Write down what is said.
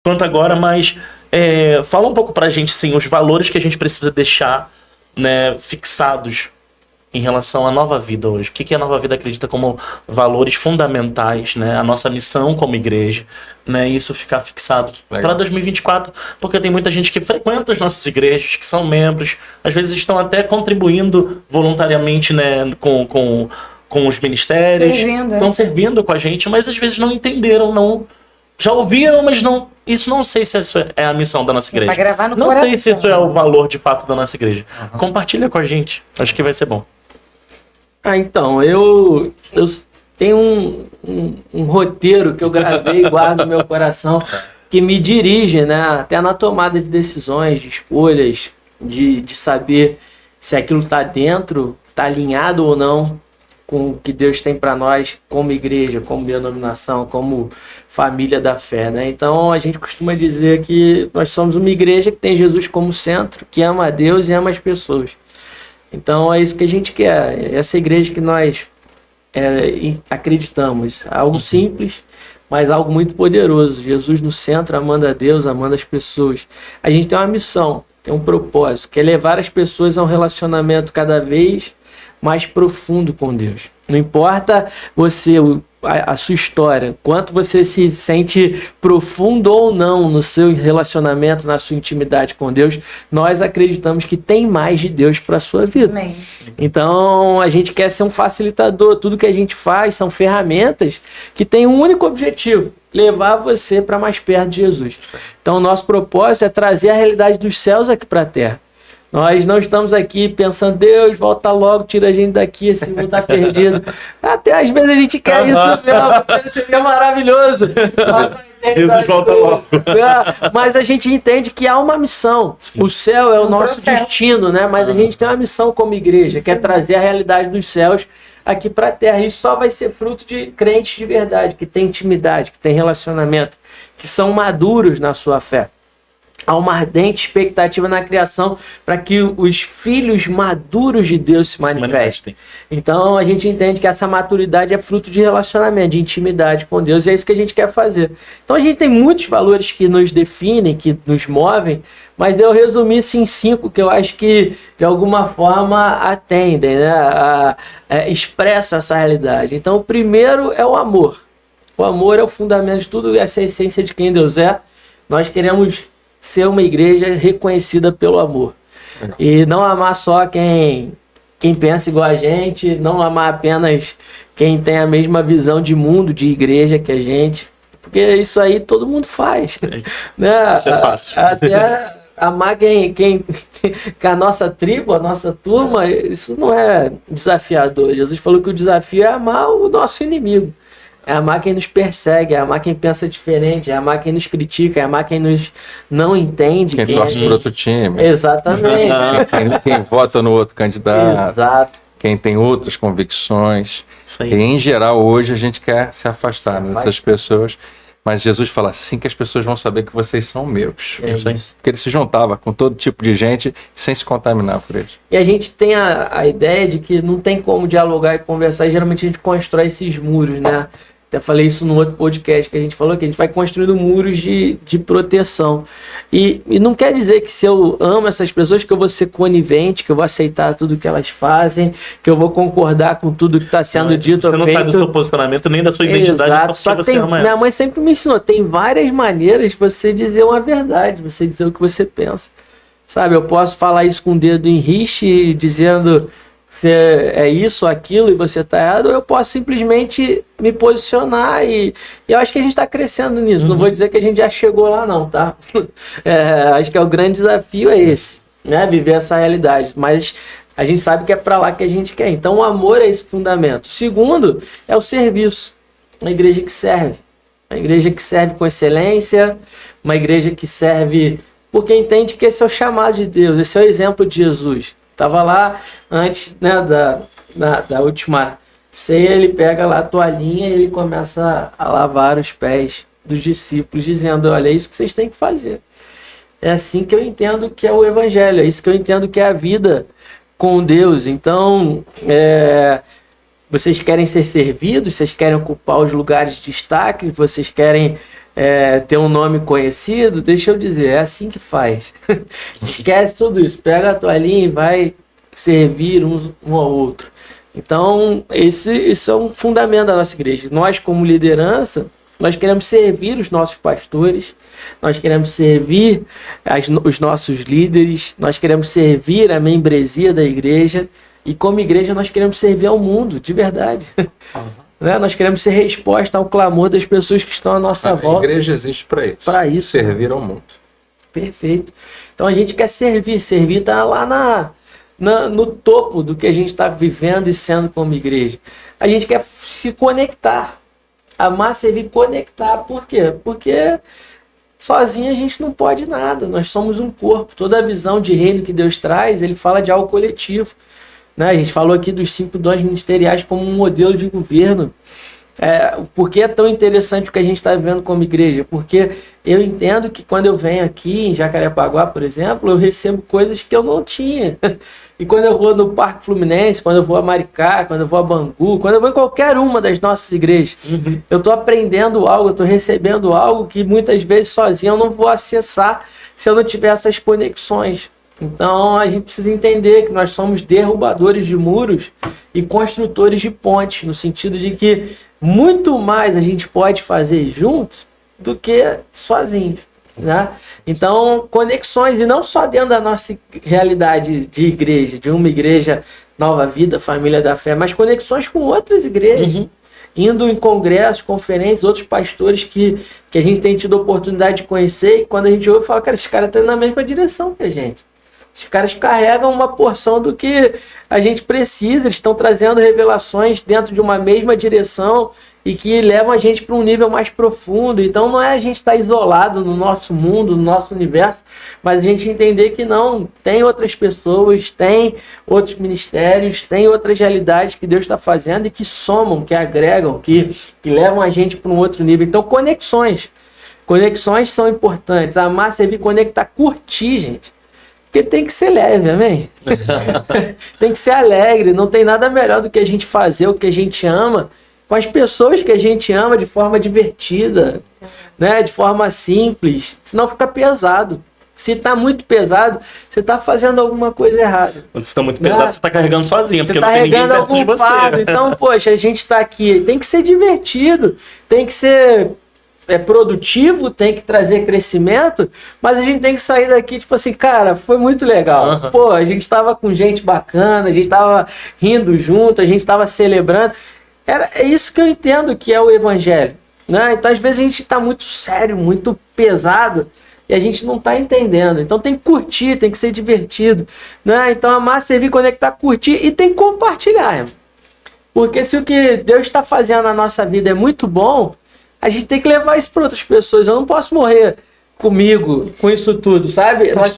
quanto agora, mas fala um pouco pra gente, assim, os valores que a gente precisa deixar, né, fixados em relação à nova vida hoje. O que a nova vida acredita como valores fundamentais, né? A nossa missão como igreja, né? Isso ficar fixado para 2024, porque tem muita gente que frequenta as nossas igrejas, que são membros, às vezes estão até contribuindo voluntariamente, né, com os ministérios, estão servindo com a gente, mas às vezes não entenderam, não já ouviram, mas não. Isso não sei se isso é a missão da nossa igreja. Gravar no não coração. sei se isso é o valor de fato da nossa igreja. Compartilha com a gente. Acho que vai ser bom. Então, eu tenho um roteiro que eu gravei e guardo no meu coração, que me dirige, né, até na tomada de decisões, de escolhas, de saber se aquilo está dentro, está alinhado ou não com o que Deus tem para nós como igreja, como denominação, como família da fé, né? Então a gente costuma dizer que nós somos uma igreja que tem Jesus como centro, que ama a Deus e ama as pessoas. Então é isso que a gente quer, essa igreja que nós acreditamos. Algo simples, mas algo muito poderoso. Jesus no centro, amando a Deus, amando as pessoas. A gente tem uma missão, tem um propósito, que é levar as pessoas a um relacionamento cada vez mais profundo com Deus. Não importa a sua história, quanto você se sente profundo ou não no seu relacionamento, na sua intimidade com Deus, nós acreditamos que tem mais de Deus para a sua vida. Amém. Então a gente quer ser um facilitador. Tudo que a gente faz são ferramentas que têm um único objetivo: levar você para mais perto de Jesus. Então o nosso propósito é trazer a realidade dos céus aqui para a terra. Nós não estamos aqui pensando, Deus, volta logo, tira a gente daqui, esse mundo está perdido. Até às vezes a gente quer isso mesmo, porque seria maravilhoso. Jesus volta logo. Mas a gente entende que há uma missão. Sim. O céu é o nosso destino, né? Mas a gente tem uma missão como igreja, que é trazer a realidade dos céus aqui para a terra. Isso só vai ser fruto de crentes de verdade, que tem intimidade, que tem relacionamento, que são maduros na sua fé. Há uma ardente expectativa na criação para que os filhos maduros de Deus se manifestem. Então a gente entende que essa maturidade é fruto de relacionamento, de intimidade com Deus, e é isso que a gente quer fazer. Então a gente tem muitos valores que nos definem, que nos movem, mas eu resumi isso em 5 que eu acho que de alguma forma atendem, né? Expressa essa realidade. Então o primeiro é o amor. O amor é o fundamento de tudo, essa é a essência de quem Deus é. Nós queremos ser uma igreja reconhecida pelo amor. E não amar só quem pensa igual a gente, não amar apenas quem tem a mesma visão de mundo, de igreja que a gente, porque isso aí todo mundo faz. Né? Isso é fácil. Até amar quem a nossa tribo, a nossa turma, isso não é desafiador. Jesus falou que o desafio é amar o nosso inimigo. É amar quem nos persegue, é amar quem pensa diferente, é amar quem nos critica, é amar quem nos não entende. Quem torce por outro time. Exatamente. Quem vota no outro candidato. Exato. Quem tem outras convicções. Isso aí. E em geral, hoje a gente quer se afastar dessas pessoas. Mas Jesus fala assim que as pessoas vão saber que vocês são meus. Isso aí. Porque ele se juntava com todo tipo de gente sem se contaminar por eles. E a gente tem a ideia de que não tem como dialogar e conversar, e geralmente a gente constrói esses muros, né? Até falei isso no outro podcast que a gente falou, que a gente vai construindo muros de proteção. E não quer dizer que se eu amo essas pessoas que eu vou ser conivente, que eu vou aceitar tudo que elas fazem, que eu vou concordar com tudo que está sendo dito. Você não sabe do seu posicionamento nem da sua identidade. Exato. Só que minha mãe sempre me ensinou, tem várias maneiras de você dizer uma verdade, você dizer o que você pensa. Sabe, eu posso falar isso com o dedo em rixe, dizendo se é isso ou aquilo e você está errado, ou eu posso simplesmente me posicionar e eu acho que a gente está crescendo nisso. Não vou dizer que a gente já chegou lá não, tá? Acho que o grande desafio é esse, né? Viver essa realidade, mas a gente sabe que é para lá que a gente quer. Então o amor é esse fundamento. O segundo é o serviço, uma igreja que serve. Uma igreja que serve com excelência, uma igreja que serve porque entende que esse é o chamado de Deus, esse é o exemplo de Jesus. Estava lá antes, né, da última ceia, ele pega lá a toalhinha e ele começa a lavar os pés dos discípulos, dizendo, olha, é isso que vocês têm que fazer. É assim que eu entendo que é o evangelho, é isso que eu entendo que é a vida com Deus. Então, vocês querem ser servidos, vocês querem ocupar os lugares de destaque, vocês querem ter um nome conhecido, deixa eu dizer, é assim que faz. Esquece tudo isso, pega a toalhinha e vai servir um ao outro. Então, isso é um fundamento da nossa igreja. Nós, como liderança, nós queremos servir os nossos pastores, nós queremos servir os nossos líderes, nós queremos servir a membresia da igreja, e como igreja nós queremos servir ao mundo, de verdade. Né? Nós queremos ser resposta ao clamor das pessoas que estão à nossa volta. A igreja existe para isso. Para isso. Servir ao mundo. Perfeito. Então a gente quer servir está lá no topo do que a gente está vivendo e sendo como igreja. A gente quer se conectar. Amar, servir, conectar. Por quê? Porque sozinho a gente não pode nada. Nós somos um corpo. Toda a visão de reino que Deus traz, ele fala de algo coletivo. Né? A gente falou aqui dos 5 dons ministeriais como um modelo de governo. Por que é tão interessante o que a gente está vivendo como igreja? Porque eu entendo que quando eu venho aqui em Jacarepaguá, por exemplo, eu recebo coisas que eu não tinha. E quando eu vou no Parque Fluminense, quando eu vou a Maricá, quando eu vou a Bangu, quando eu vou em qualquer uma das nossas igrejas, eu estou aprendendo algo, eu estou recebendo algo que muitas vezes sozinho eu não vou acessar se eu não tiver essas conexões. Então a gente precisa entender que nós somos derrubadores de muros e construtores de pontes, no sentido de que muito mais a gente pode fazer juntos do que sozinhos, né? Então, conexões, e não só dentro da nossa realidade de igreja, de uma igreja Nova Vida, Família da Fé, mas conexões com outras igrejas. Indo em congressos, conferências, outros pastores que a gente tem tido a oportunidade de conhecer, e quando a gente ouve, fala, cara, esses caras estão indo na mesma direção que a gente. Os caras carregam uma porção do que a gente precisa, eles estão trazendo revelações dentro de uma mesma direção e que levam a gente para um nível mais profundo. Então não é a gente estar isolado no nosso mundo, no nosso universo, mas a gente entender que não, tem outras pessoas, tem outros ministérios, tem outras realidades que Deus está fazendo e que somam, que agregam, que levam a gente para um outro nível. Então conexões são importantes. Amar, servir, conectar, curtir, gente. Porque tem que ser leve, amém? Tem que ser alegre, não tem nada melhor do que a gente fazer o que a gente ama com as pessoas que a gente ama de forma divertida, né? De forma simples, senão fica pesado. Se está muito pesado, você está fazendo alguma coisa errada. Quando você está muito pesado, você está carregando sozinho, porque você não tem ninguém perto de você. Fardo. Então, poxa, a gente está aqui, tem que ser divertido, tem que ser produtivo, tem que trazer crescimento, mas a gente tem que sair daqui, tipo assim, cara, foi muito legal. Pô, a gente tava com gente bacana, a gente tava rindo junto, a gente tava celebrando. É isso que eu entendo que é o evangelho, né? Então, às vezes, a gente tá muito sério, muito pesado, e a gente não tá entendendo. Então, tem que curtir, tem que ser divertido, né? Então, amar, servir, conectar, curtir, e tem que compartilhar, irmão. Porque se o que Deus está fazendo na nossa vida é muito bom, a gente tem que levar isso para outras pessoas. Eu não posso morrer comigo, com isso tudo, sabe? Nós